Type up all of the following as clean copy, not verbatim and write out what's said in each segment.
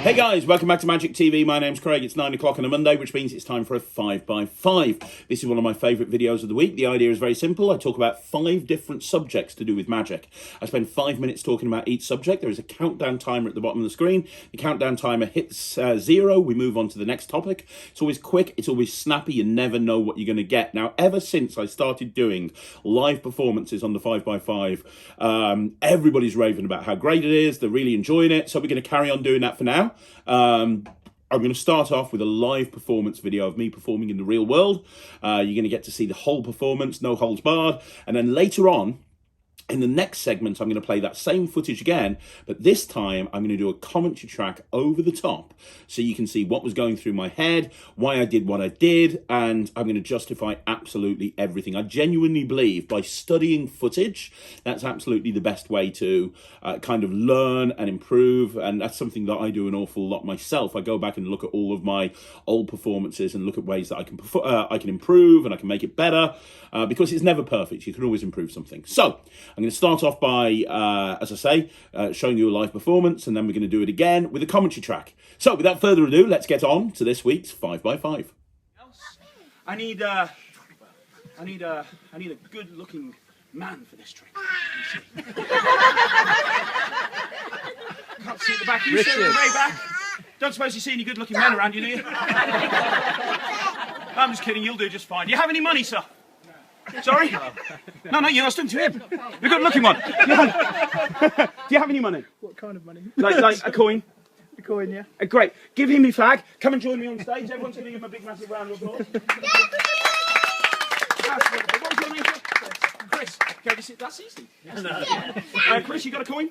Hey guys, welcome back to Magic TV. My name's Craig. It's 9 o'clock on a Monday, which means it's time for a 5x5. This is one of my favourite videos of the week. The idea is very simple. I talk about 5 different subjects to do with magic. I spend 5 minutes talking about each subject. There is a countdown timer at the bottom of the screen. The countdown timer hits 0. We move on to the next topic. It's always quick. It's always snappy. You never know what you're going to get. Now, ever since I started doing live performances on the 5x5, everybody's raving about how great it is. They're really enjoying it. So we're going to carry on doing that for now. I'm going to start off with a live performance video of me performing in the real world. You're going to get to see the whole performance, no holds barred. And then later on, in the next segment, I'm going to play that same footage again, but this time I'm going to do a commentary track over the top so you can see what was going through my head, why I did what I did, and I'm going to justify absolutely everything. I genuinely believe by studying footage, that's absolutely the best way to kind of learn and improve, and that's something that I do an awful lot myself. I go back and look at all of my old performances and look at ways that I can improve and I can make it better, because it's never perfect. You can always improve something. So I'm going to start off by, as I say, showing you a live performance, and then we're going to do it again with a commentary track. So without further ado, let's get on to this week's 5x5. I need a good-looking man for this trick. Can't see the back. You see the way back. Don't suppose you see any good-looking men around you, do you? I'm just kidding. You'll do just fine. Do you have any money, sir? Sorry? No, you're not talking to him. The good-looking one. Do you have any money? What kind of money? Like a coin? A coin, yeah. Great. Give him your flag. Come and join me on stage. Everyone's going to give him a big, massive round of applause. That's wonderful. What was your name, sir? Chris. Okay, that's easy. Chris, you got a coin?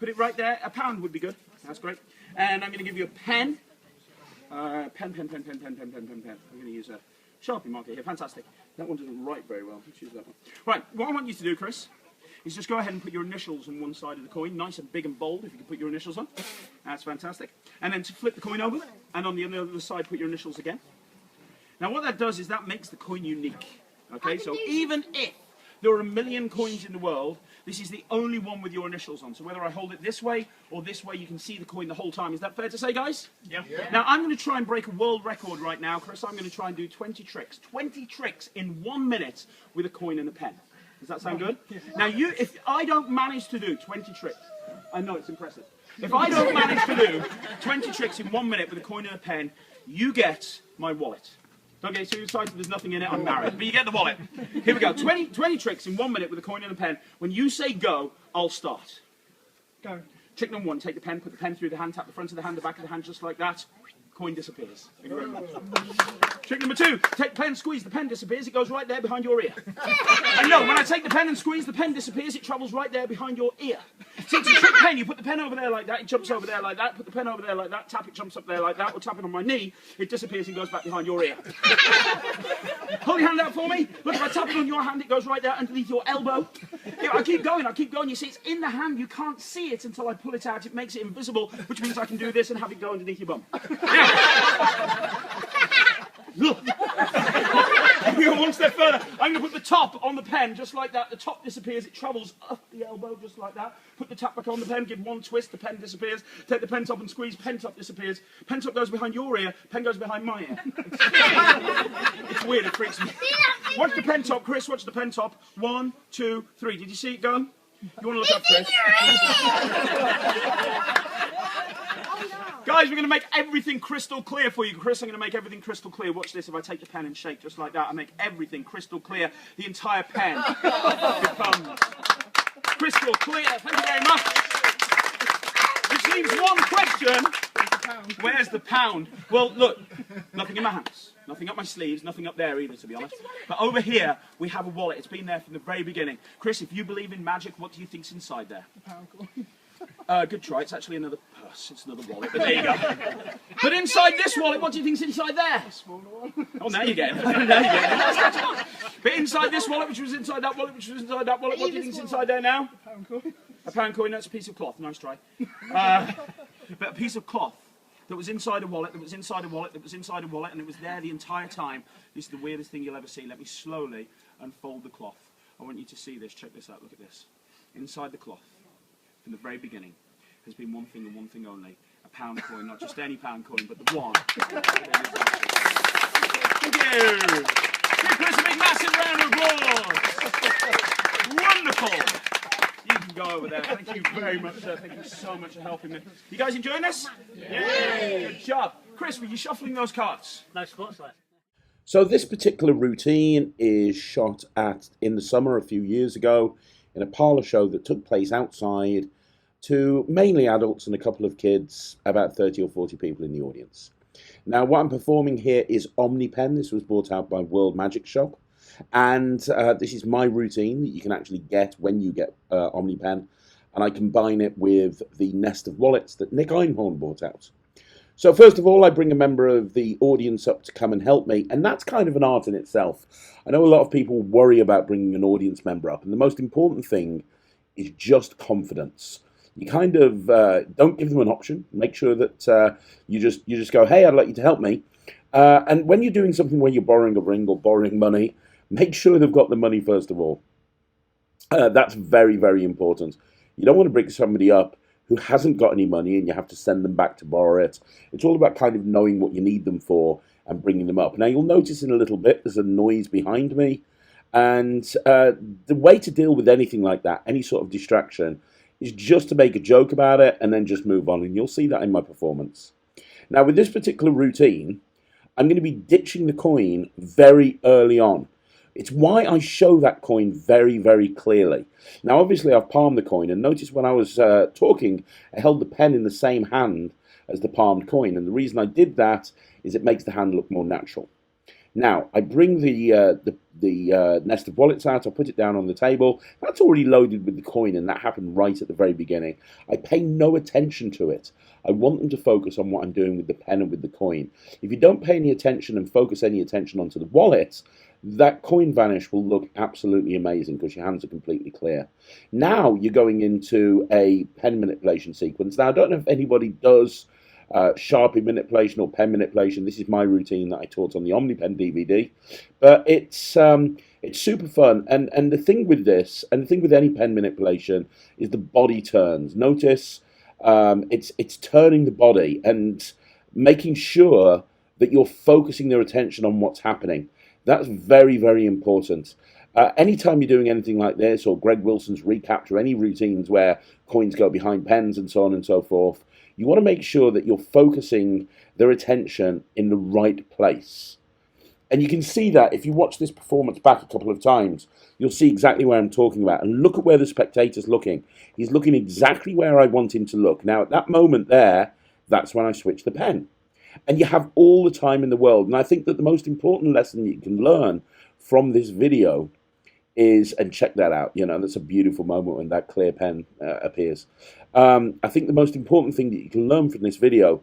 Put it right there. A pound would be good. That's great. And I'm going to give you a pen. Pen. I'm going to use a Sharpie marker here. Fantastic. That one doesn't write very well. Let's use that one. Right, what I want you to do, Chris, is just go ahead and put your initials on one side of the coin. Nice and big and bold, if you can put your initials on. That's fantastic. And then to flip the coin over, and on the other side, put your initials again. Now, what that does is that makes the coin unique. Okay, so even if there are a million coins in the world, this is the only one with your initials on. So whether I hold it this way or this way, you can see the coin the whole time. Is that fair to say, guys? Yeah. Now, I'm going to try and break a world record right now, Chris. I'm going to try and do 20 tricks. 20 tricks in 1 minute with a coin and a pen. Does that sound good? Now, if I don't manage to do 20 tricks, I know it's impressive. If I don't manage to do 20 tricks in 1 minute with a coin and a pen, you get my wallet. Don't get too excited, there's nothing in it, I'm married. But you get the wallet. Here we go, 20 tricks in 1 minute with a coin and a pen. When you say go, I'll start. Go. Trick number 1, take the pen, put the pen through the hand, tap the front of the hand, the back of the hand, just like that. Coin disappears. Thank you very much. Trick number 2, take the pen, squeeze, the pen disappears, it goes right there behind your ear. And no, when I take the pen and squeeze, the pen disappears, it travels right there behind your ear. See, to trick the pen, you put the pen over there like that, it jumps over there like that, put the pen over there like that, tap it, jumps up there like that, or tap it on my knee, it disappears and goes back behind your ear. Hold your hand out for me. Look, if I tap it on your hand, it goes right there underneath your elbow. Yeah, I keep going. You see, it's in the hand, you can't see it until I pull it out, it makes it invisible, which means I can do this and have it go underneath your bum. Look. You go one step further. I'm going to put the top on the pen just like that. The top disappears. It travels up the elbow just like that. Put the tap back on the pen. Give one twist. The pen disappears. Take the pen top and squeeze. Pen top disappears. Pen top goes behind your ear. Pen goes behind my ear. It's weird. It freaks me. Watch the pen top, Chris. Watch the pen top. 1, 2, 3. Did you see it go? You want to look up, Chris? Guys, we're going to make everything crystal clear for you. Chris, I'm going to make everything crystal clear. Watch this. If I take the pen and shake just like that, I make everything crystal clear. The entire pen becomes crystal clear. Thank you very much. Which leaves one question. Where's the pound? Well, look, nothing in my hands. Nothing up my sleeves. Nothing up there either, to be honest. But over here, we have a wallet. It's been there from the very beginning. Chris, if you believe in magic, what do you think's inside there? A pound coin. Good try. It's actually another purse. It's another wallet. But there you go. But inside this wallet, what do you think's inside there? A smaller one. Oh, now you get it. Now you get it. But inside this wallet, which was inside that wallet, which was inside that wallet, what do you think's inside there now? A pound coin. A pound coin. That's a piece of cloth. Nice try. But a piece of cloth that was inside a wallet, that was inside a wallet, that was inside a wallet, and it was there the entire time. This is the weirdest thing you'll ever see. Let me slowly unfold the cloth. I want you to see this. Check this out. Look at this. Inside the cloth, from the very beginning, has been one thing and one thing only, a pound coin, not just any pound coin, but the one. Thank you. Give Chris a big massive round of applause. Wonderful. You can go over there. Thank you very much, sir. Thank you so much for helping me. You guys enjoying this? Yeah. Good job. Chris, were you shuffling those cards? No sports left. So this particular routine is shot in the summer a few years ago in a parlour show that took place outside to mainly adults and a couple of kids, about 30 or 40 people in the audience. Now what I'm performing here is Omni Pen. This was brought out by World Magic Shop, and this is my routine that you can actually get when you get Omni Pen, and I combine it with the nest of wallets that Nick Einhorn brought out. So first of all, I bring a member of the audience up to come and help me, and that's kind of an art in itself. I know a lot of people worry about bringing an audience member up, and the most important thing is just confidence. You kind of don't give them an option. Make sure that you just go, hey, I'd like you to help me. And when you're doing something where you're borrowing a ring or borrowing money, make sure they've got the money first of all. That's very, very important. You don't want to bring somebody up who hasn't got any money and you have to send them back to borrow it. It's all about kind of knowing what you need them for and bringing them up. Now you'll notice in a little bit there's a noise behind me, and the way to deal with anything like that, any sort of distraction, is just to make a joke about it and then just move on, and you'll see that in my performance. Now with this particular routine, I'm going to be ditching the coin very early on. It's why I show that coin very, very clearly. Now, obviously, I've palmed the coin, and notice when I was talking, I held the pen in the same hand as the palmed coin, and the reason I did that is it makes the hand look more natural. Now, I bring the nest of wallets out, I put it down on the table. That's already loaded with the coin, and that happened right at the very beginning. I pay no attention to it. I want them to focus on what I'm doing with the pen and with the coin. If you don't pay any attention and focus any attention onto the wallet, that coin vanish will look absolutely amazing because your hands are completely clear. Now you're going into a pen manipulation sequence. Now, I don't know if anybody does Sharpie manipulation or pen manipulation. This is my routine that I taught on the Omni Pen DVD, but it's super fun. And the thing with this, and the thing with any pen manipulation, is the body turns. Notice it's turning the body and making sure that you're focusing their attention on what's happening. That's very, very important. Anytime you're doing anything like this, or Greg Wilson's recapture, any routines where coins go behind pens and so on and so forth, you want to make sure that you're focusing their attention in the right place. And you can see that if you watch this performance back a couple of times, you'll see exactly where I'm talking about. And look at where the spectator's looking. He's looking exactly where I want him to look. Now, at that moment there, that's when I switch the pen. And you have all the time in the world. And I think that the most important lesson you can learn from this video is, and check that out, you know, that's a beautiful moment when that clear pen appears. I think the most important thing that you can learn from this video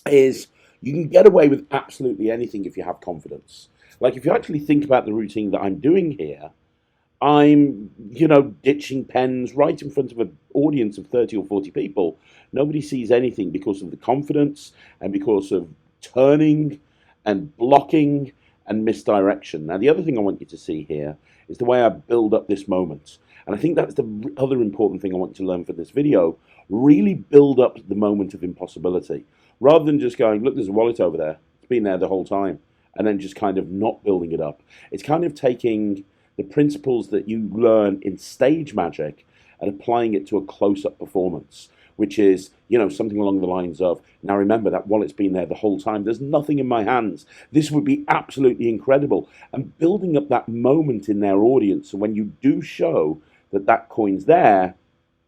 is you can get away with absolutely anything if you have confidence. Like if you actually think about the routine that I'm doing here, I'm, you know, ditching pens right in front of an audience of 30 or 40 people. Nobody sees anything because of the confidence and because of turning and blocking and misdirection. Now, the other thing I want you to see here is the way I build up this moment. And I think that's the other important thing I want you to learn from this video. Really build up the moment of impossibility. Rather than just going, look, there's a wallet over there. It's been there the whole time. And then just kind of not building it up. It's kind of taking the principles that you learn in stage magic and applying it to a close-up performance, which is, you know, something along the lines of, now remember, that wallet's been there the whole time. There's nothing in my hands. This would be absolutely incredible. And building up that moment in their audience, so when you do show that that coin's there,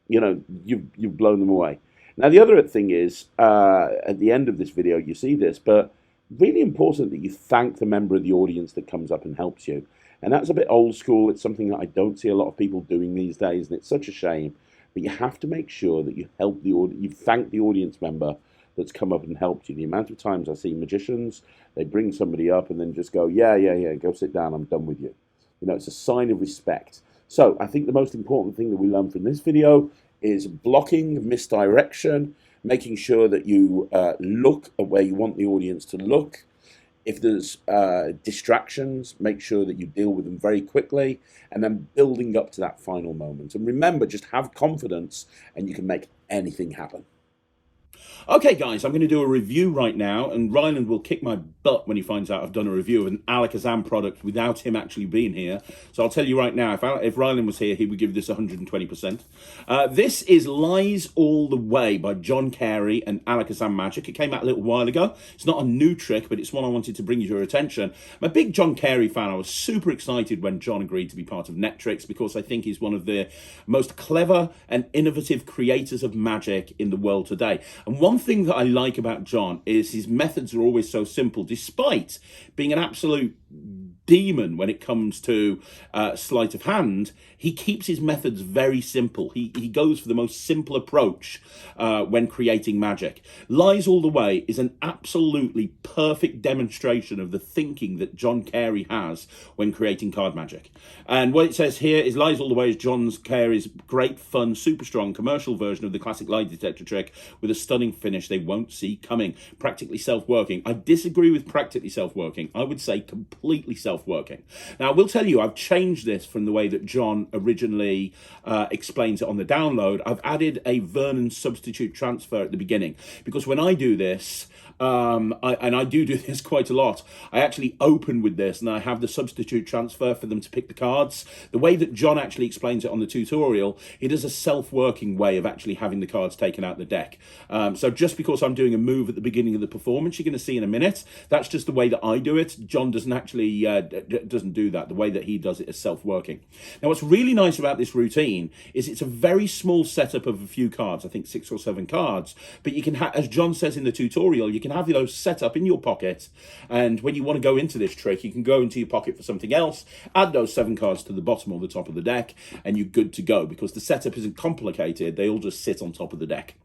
you know, you've blown them away. Now, the other thing is, at the end of this video, you see this, but really important that you thank the member of the audience that comes up and helps you. And that's a bit old school. It's something that I don't see a lot of people doing these days, and it's such a shame. But you have to make sure that you help you thank the audience member that's come up and helped you. The amount of times I see magicians, they bring somebody up and then just go, yeah, go sit down, I'm done with you. You know, it's a sign of respect. So I think the most important thing that we learned from this video is blocking, misdirection, making sure that you look at where you want the audience to look. If there's distractions, make sure that you deal with them very quickly, and then building up to that final moment. And remember, just have confidence and you can make anything happen. Okay, guys, I'm going to do a review right now, and Ryland will kick my butt when he finds out I've done a review of an Alakazam product without him actually being here. So I'll tell you right now, if Ryland was here, he would give this 120%. This is Lies All the Way by John Carey and Alakazam Magic. It came out a little while ago. It's not a new trick, but it's one I wanted to bring to your attention. I'm a big John Carey fan. I was super excited when John agreed to be part of Netrix because I think he's one of the most clever and innovative creators of magic in the world today. And one thing that I like about John is his methods are always so simple, despite being an absolute demon when it comes to sleight of hand. He keeps his methods very simple. He goes for the most simple approach when creating magic. Lies All the Way is an absolutely perfect demonstration of the thinking that John Carey has when creating card magic. And what it says here is Lies All the Way is John Carey's great, fun, super strong commercial version of the classic lie detector trick with a stunning finish they won't see coming. Practically self-working. I disagree with practically self-working. I would say completely self-working. Now, I will tell you, I've changed this from the way that John originally explains it on the download. I've added a Vernon substitute transfer at the beginning, because when I do this, I do this quite a lot, I actually open with this and I have the substitute transfer for them to pick the cards. The way that John actually explains it on the tutorial, it is a self-working way of actually having the cards taken out the deck. So just because I'm doing a move at the beginning of the performance, you're going to see in a minute, that's just the way that I do it. John doesn't actually doesn't do that. The way that he does it is self-working. Now, what's really nice about this routine is it's a very small setup of a few cards, I think 6 or 7 cards, but you can have, as John says in the tutorial, you can have those set up in your pocket, and when you want to go into this trick, you can go into your pocket for something else, add those 7 cards to the bottom or the top of the deck, and you're good to go, because the setup isn't complicated. They all just sit on top of the deck.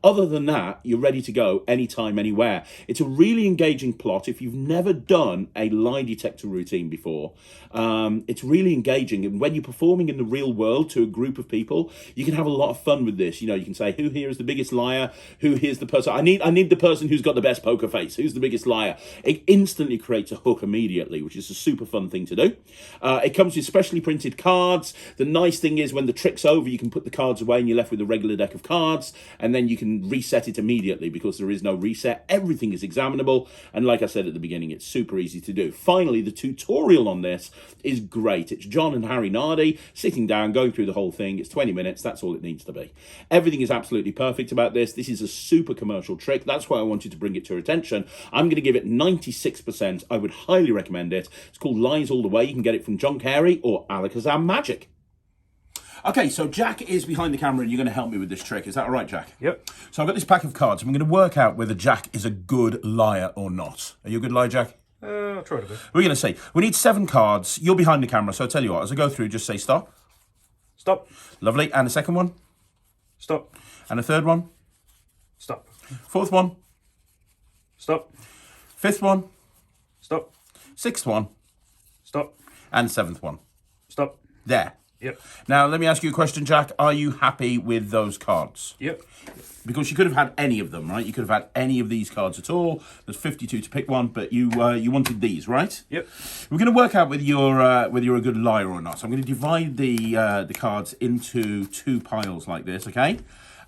Other than that, you're ready to go anytime, anywhere. It's a really engaging plot. If you've never done a lie detector routine before, it's really engaging. And when you're performing in the real world to a group of people, you can have a lot of fun with this. You know, you can say, who here is the biggest liar? Who here's the person? I need the person who's got the best poker face. Who's the biggest liar? It instantly creates a hook immediately, which is a super fun thing to do. It comes with specially printed cards. The nice thing is when the trick's over, you can put the cards away and you're left with a regular deck of cards, and then you can reset it immediately because there is no reset. Everything is examinable, and like I said at the beginning, it's super easy to do. Finally, the tutorial on this is great. It's John and Harry Nardi sitting down, going through the whole thing. It's 20 minutes. That's all it needs to be. Everything is absolutely perfect about this. This is a super commercial trick. That's why I wanted to bring it to your attention. I'm going to give it 96%. I would highly recommend it. It's called Lies All the Way. You can get it from John Carey or Alakazam Magic. Okay, so Jack is behind the camera and you're going to help me with this trick. Is that all right, Jack? Yep. So I've got this pack of cards. I'm going to work out whether Jack is a good liar or not. Are you a good liar, Jack? I'll try to be. We're going to see. We need 7 cards. You're behind the camera, so I'll tell you what. As I go through, just say stop. Stop. Lovely. And a second one. Stop. And a third one. Stop. Fourth one. Stop. Fifth one. Stop. Sixth one. Stop. And 7th one. Stop. There. Yep. Now, let me ask you a question, Jack. Are you happy with those cards? Yep. Because you could have had any of them, right? You could have had any of these cards at all. There's 52 to pick one, but you wanted these, right? Yep. We're going to work out whether you're a good liar or not. So I'm going to divide the cards into 2 piles like this, okay?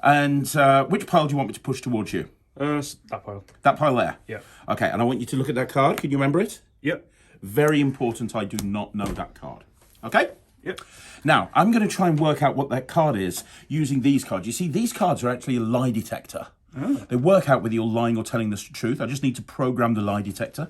And which pile do you want me to push towards you? That pile. That pile there? Yeah. Okay, and I want you to look at that card. Can you remember it? Yep. Very important, I do not know that card. Okay? Yep. Now, I'm going to try and work out what that card is using these cards. You see, these cards are actually a lie detector. Oh. They work out whether you're lying or telling the truth. I just need to program the lie detector.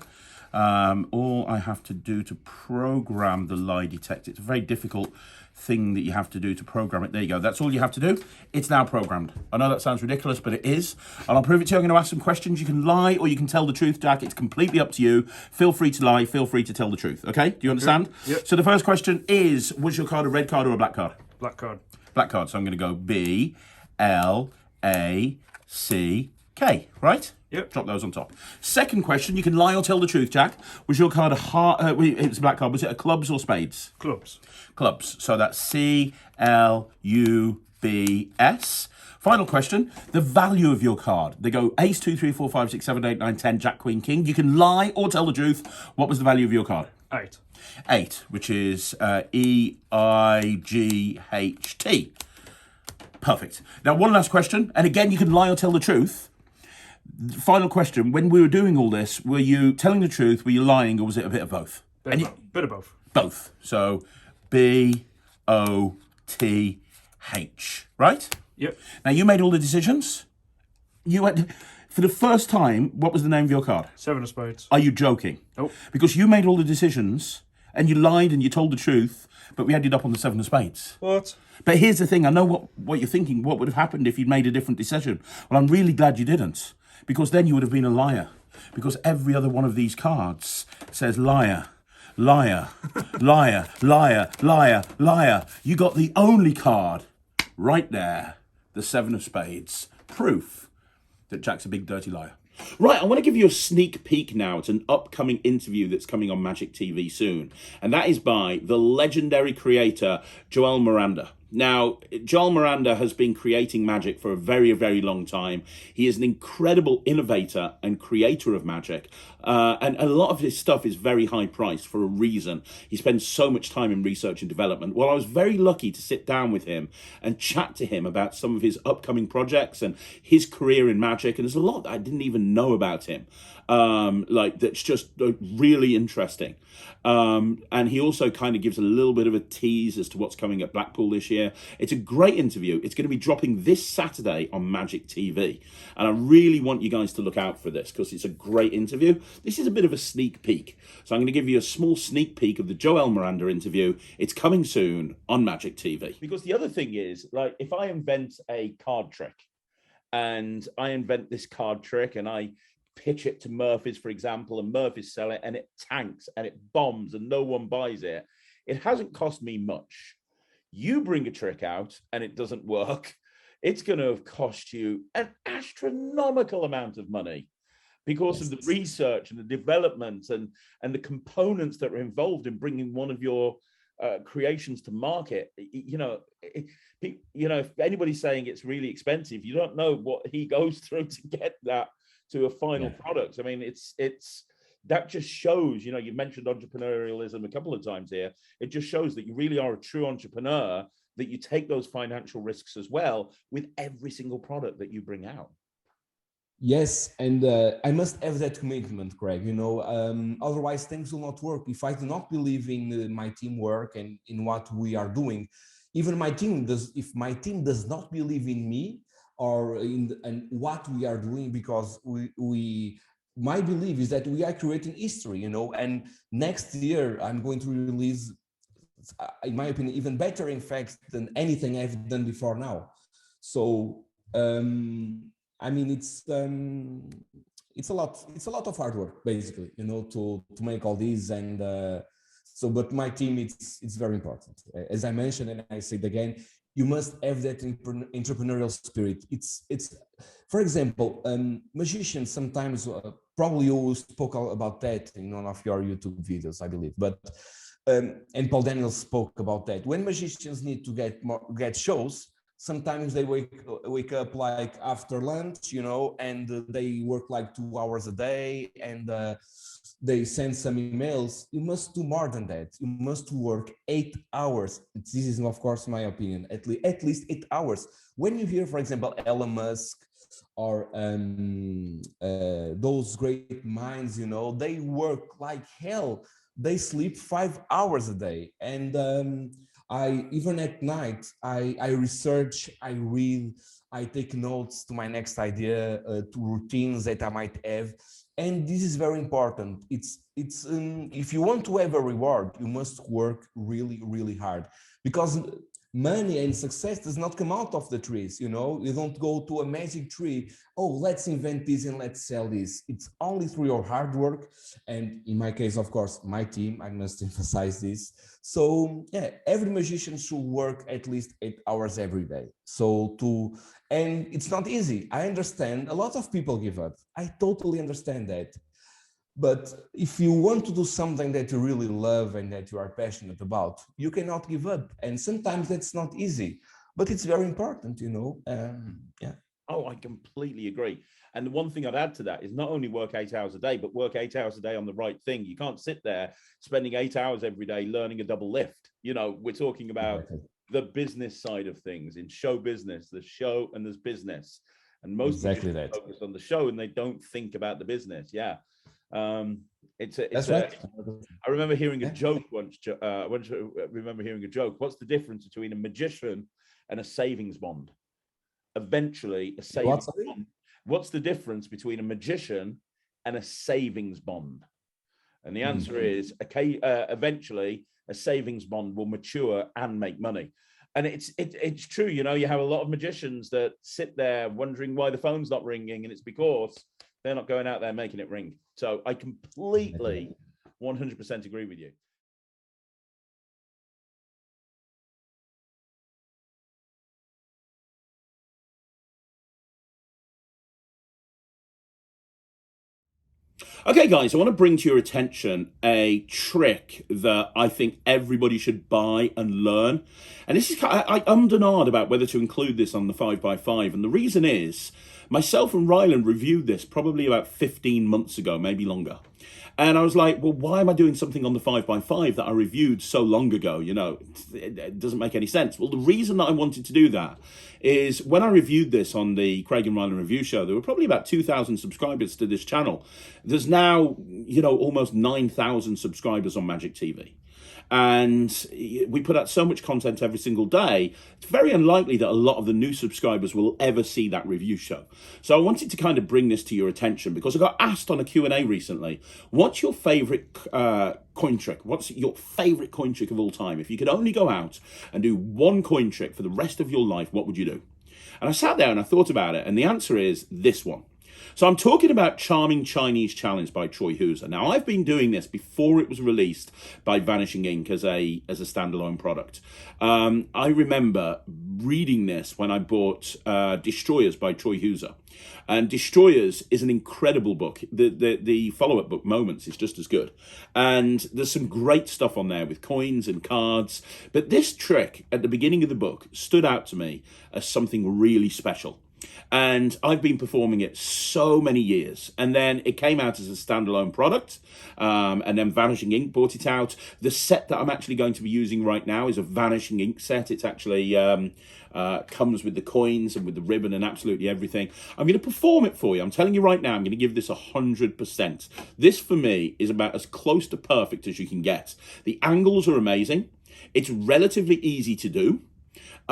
All I have to do to program the lie detector, it's a very difficult thing that you have to do to program it. There you go. That's all you have to do. It's now programmed. I know that sounds ridiculous, but it is. And I'll prove it to you. I'm going to ask some questions. You can lie or you can tell the truth, Jack. It's completely up to you. Feel free to lie. Feel free to tell the truth. Okay? Do you understand? Yep. So the first question is, was your card a red card or a black card? Black card. Black card. So I'm going to go B, L, A, C, K. Right? Yep. Drop those on top. Second question, you can lie or tell the truth, Jack. Was your card a heart? It was a black card. Was it a clubs or spades? Clubs. Clubs. So that's C, L, U, B, S. Final question, the value of your card. They go ace, 2, 3, 4, 5, 6, 7, 8, 9, 10, Jack, Queen, King. You can lie or tell the truth. What was the value of your card? 8. 8, which is E-I-G-H-T. Perfect. Now, one last question. And again, you can lie or tell the truth. Final question: when we were doing all this, were you telling the truth? Were you lying, or was it a bit of both? Bit of both. Both. So, BOTH, right? Yep. Now you made all the decisions. You had, for the first time. What was the name of your card? 7 of spades. Are you joking? Nope. Because you made all the decisions and you lied and you told the truth, but we ended up on the 7 of spades. What? But here's the thing, I know what you're thinking, what would have happened if you'd made a different decision. Well, I'm really glad you didn't, because then you would have been a liar. Because every other one of these cards says liar, liar, liar, liar, liar, liar. You got the only card right there, the 7 of spades. Proof that Jack's a big dirty liar. Right, I want to give you a sneak peek now at an upcoming interview that's coming on Magic TV soon. And that is by the legendary creator, Joao Miranda. Now, Joao Miranda has been creating magic for a very, very long time. He is an incredible innovator and creator of magic. And a lot of his stuff is very high priced for a reason. He spends so much time in research and development. Well, I was very lucky to sit down with him and chat to him about some of his upcoming projects and his career in magic. And there's a lot that I didn't even know about him. That's just really interesting. And he also kind of gives a little bit of a tease as to what's coming at Blackpool this year. It's a great interview. It's going to be dropping this Saturday on Magic TV. And I really want you guys to look out for this because it's a great interview. This is a bit of a sneak peek. So I'm going to give you a small sneak peek of the Joao Miranda interview. It's coming soon on Magic TV. Because the other thing is, like, if I invent a card trick and I invent this card trick and I pitch it to Murphy's, for example, and Murphy's sell it and it tanks and it bombs and no one buys it, it hasn't cost me much. You bring a trick out and it doesn't work, it's going to have cost you an astronomical amount of money because of the research and the development and the components that are involved in bringing one of your creations to market. If anybody's saying it's really expensive, you don't know what he goes through to get that to a final product. I mean, it's that just shows, you mentioned entrepreneurialism a couple of times here. It just shows that you really are a true entrepreneur, that you take those financial risks as well with every single product that you bring out. Yes, and I must have that commitment, Craig. Otherwise things will not work. If I do not believe in my teamwork and in what we are doing, even my team does. If my team does not believe in me or in what we are doing, because my belief is that we are creating history. And next year I'm going to release, in my opinion, even better in fact than anything I've done before now. So it's a lot of hard work, basically, to make all these. And but my team, it's very important. As I mentioned, and I say it again, you must have that entrepreneurial spirit. It's for example, magicians sometimes, probably you spoke about that in one of your YouTube videos, I believe, but and Paul Daniels spoke about that. When magicians need to get shows, sometimes they wake up like after lunch, and they work like 2 hours a day, and they send some emails. You must do more than that. You must work 8 hours. This is, of course, my opinion. At least 8 hours. When you hear, for example, Elon Musk or those great minds, they work like hell. They sleep 5 hours a day, and even at night, I research, I read, I take notes to my next idea, to routines that I might have. And this is very important. It's if you want to have a reward, you must work really, really hard, because money and success does not come out of the trees. You don't go to a magic tree. Oh, let's invent this and let's sell this. It's only through your hard work. And in my case, of course, my team, I must emphasize this. So yeah, every magician should work at least 8 hours every day. And it's not easy. I understand a lot of people give up. I totally understand that. But if you want to do something that you really love and that you are passionate about, you cannot give up. And sometimes that's not easy, but it's very important, yeah. Oh, I completely agree. And the one thing I'd add to that is not only work 8 hours a day, but work 8 hours a day on the right thing. You can't sit there spending 8 hours every day learning a double lift. We're talking about the business side of things. In show business, there's show and there's business. And most Exactly magicians that. focus on the show and they don't think about the business. Yeah. That's right. I remember hearing a joke once. I remember hearing a joke. What's the difference between a magician and a savings bond? Eventually, a savings bond. What's the difference between a magician and a savings bond? And the answer is, eventually, a savings bond will mature and make money. And it's true, you know, you have a lot of magicians that sit there wondering why the phone's not ringing, and it's because they're not going out there making it ring. So I completely 100% agree with you. Okay, guys, I want to bring to your attention a trick that I think everybody should buy and learn. And this is, I ummed and ahed about whether to include this on the 5x5. And the reason is, myself and Ryland reviewed this probably about 15 months ago, maybe longer. And I was like, well, why am I doing something on the 5x5 that I reviewed so long ago? You know, it doesn't make any sense. Well, the reason that I wanted to do that is when I reviewed this on the Craig and Ryland review show, there were probably about 2,000 subscribers to this channel. There's now, you know, almost 9,000 subscribers on Magic TV. And we put out so much content every single day, it's very unlikely that a lot of the new subscribers will ever see that review show. So I wanted to kind of bring this to your attention because I got asked on a Q&A recently, what's your favorite coin trick? What's your favorite coin trick of all time? If you could only go out and do one coin trick for the rest of your life, what would you do? And I sat there and I thought about it, and the answer is this one. So I'm talking about Charming Chinese Challenge by Troy Hooser. Now, I've been doing this before it was released by Vanishing Ink as a standalone product. I remember reading this when I bought Destroyers by Troy Hooser. And Destroyers is an incredible book. The follow-up book, Moments, is just as good. And there's some great stuff on there with coins and cards. But this trick at the beginning of the book stood out to me as something really special. And I've been performing it so many years. And then it came out as a standalone product. And then Vanishing Ink brought it out. The set that I'm actually going to be using right now is a Vanishing Ink set. It's actually comes with the coins and with the ribbon and absolutely everything. I'm going to perform it for you. I'm telling you right now, I'm going to give this 100%. This, for me, is about as close to perfect as you can get. The angles are amazing. It's relatively easy to do.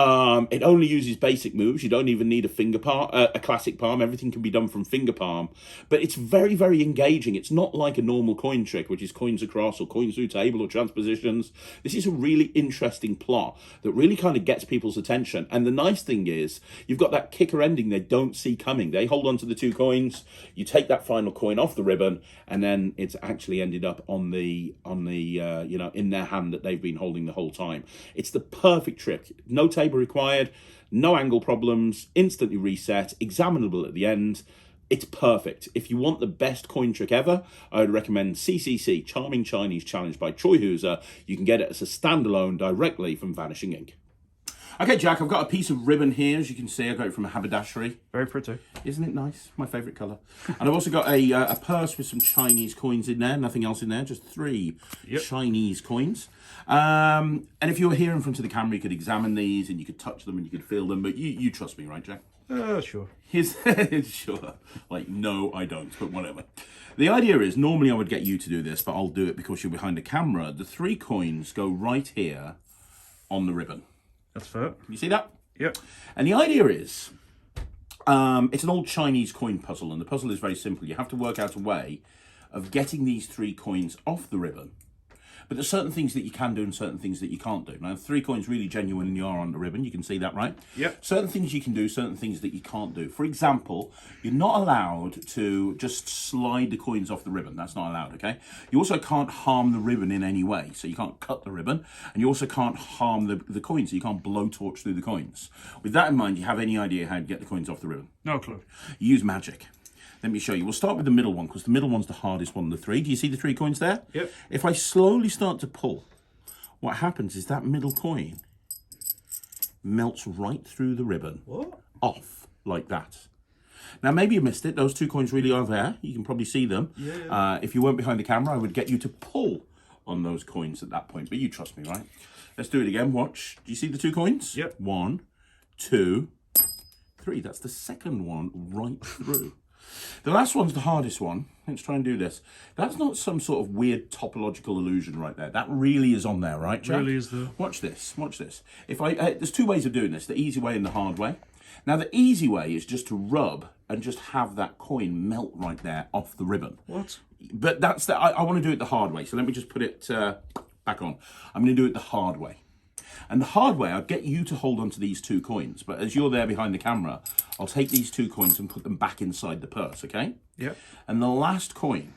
It only uses basic moves. You don't even need a finger palm, a classic palm. Everything can be done from finger palm. But it's very, very engaging. It's not like a normal coin trick, which is coins across or coins through table or transpositions. This is a really interesting plot that really kind of gets people's attention. And the nice thing is, you've got that kicker ending they don't see coming. They hold on to the two coins. You take that final coin off the ribbon, and then it's actually ended up on the you know, in their hand that they've been holding the whole time. It's the perfect trick. No table required, no angle problems, instantly reset, examinable at the end. It's perfect. If you want the best coin trick ever, I would recommend CCC, Charming Chinese Challenge by Troy Hooser. You can get it as a standalone directly from Vanishing Ink. Okay, Jack, I've got a piece of ribbon here. As you can see, I got it from a haberdashery. Very pretty. Isn't it nice? My favourite colour. And I've also got a purse with some Chinese coins in there. Nothing else in there, just 3 Chinese coins. And if you were here in front of the camera, you could examine these and you could touch them and you could feel them. But you trust me, right, Jack? Sure. Sure. Like, no, I don't, but whatever. The idea is, normally I would get you to do this, but I'll do it because you're behind the camera. The 3 coins go right here on the ribbon. That's fair. You see that? Yep. And the idea is, it's an old Chinese coin puzzle, and the puzzle is very simple. You have to work out a way of getting these 3 coins off the ribbon. But there's certain things that you can do and certain things that you can't do. Now, 3 coins really genuinely are on the ribbon. You can see that, right? Yep. Certain things you can do, certain things that you can't do. For example, you're not allowed to just slide the coins off the ribbon. That's not allowed, okay? You also can't harm the ribbon in any way. So you can't cut the ribbon, and you also can't harm the coins. So you can't blowtorch through the coins. With that in mind, do you have any idea how to get the coins off the ribbon? No clue. You use magic. Let me show you. We'll start with the middle one, because the middle one's the hardest one of the 3. Do you see the 3 coins there? Yep. If I slowly start to pull, what happens is that middle coin melts right through the ribbon. What? Off, like that. Now, maybe you missed it. Those 2 coins really are there. You can probably see them. Yeah. If you weren't behind the camera, I would get you to pull on those coins at that point. But you trust me, right? Let's do it again. Watch. Do you see the 2 coins? Yep. 1, 2, 3. That's the second one right through. The last one's the hardest one. Let's try and do this. That's not some sort of weird topological illusion right there. That really is on there, right, Jack? Really is there. Watch this. Watch this. If I there's 2 ways of doing this: the easy way and the hard way. Now, the easy way is just to rub and just have that coin melt right there off the ribbon. What? But that's the. I want to do it the hard way. So let me just put it back on. I'm going to do it the hard way. And the hard way, I'd get you to hold on to these 2 coins. But as you're there behind the camera, I'll take these 2 coins and put them back inside the purse, okay? Yep. And the last coin,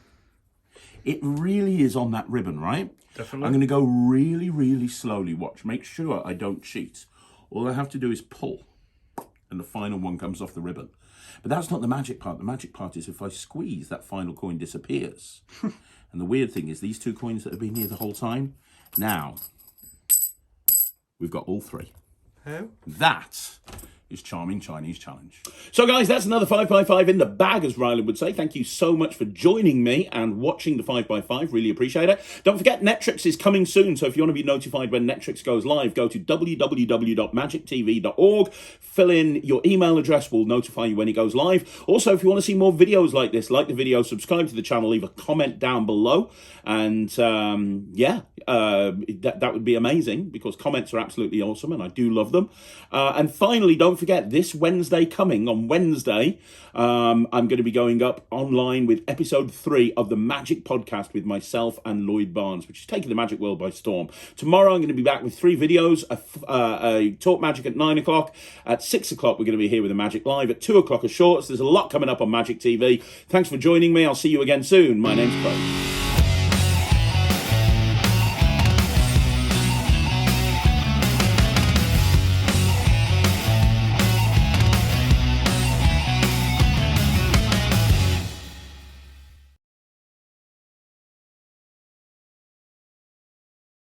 it really is on that ribbon, right? Definitely. I'm going to go really, really slowly. Watch. Make sure I don't cheat. All I have to do is pull. And the final one comes off the ribbon. But that's not the magic part. The magic part is if I squeeze, that final coin disappears. And the weird thing is these 2 coins that have been here the whole time, now we've got all 3. How? That is Charming Chinese Challenge. So guys, that's another 5x5 in the bag, as Ryland would say. Thank you so much for joining me and watching the 5x5. Really appreciate it. Don't forget, Netrix is coming soon. So if you want to be notified when Netrix goes live, go to www.magictv.org. Fill in your email address. We'll notify you when it goes live. Also, if you want to see more videos like this, like the video, subscribe to the channel, leave a comment down below. And that would be amazing, because comments are absolutely awesome and I do love them. And finally, don't forget, this Wednesday coming, on Wednesday, I'm going to be going up online with episode 3 of the Magic Podcast with myself and Lloyd Barnes, which is taking the magic world by storm. Tomorrow, I'm going to be back with 3 videos, a Talk Magic at 9 o'clock. At 6 o'clock, we're going to be here with a Magic Live. At 2 o'clock, a Shorts. There's a lot coming up on Magic TV. Thanks for joining me. I'll see you again soon. My name's Craig.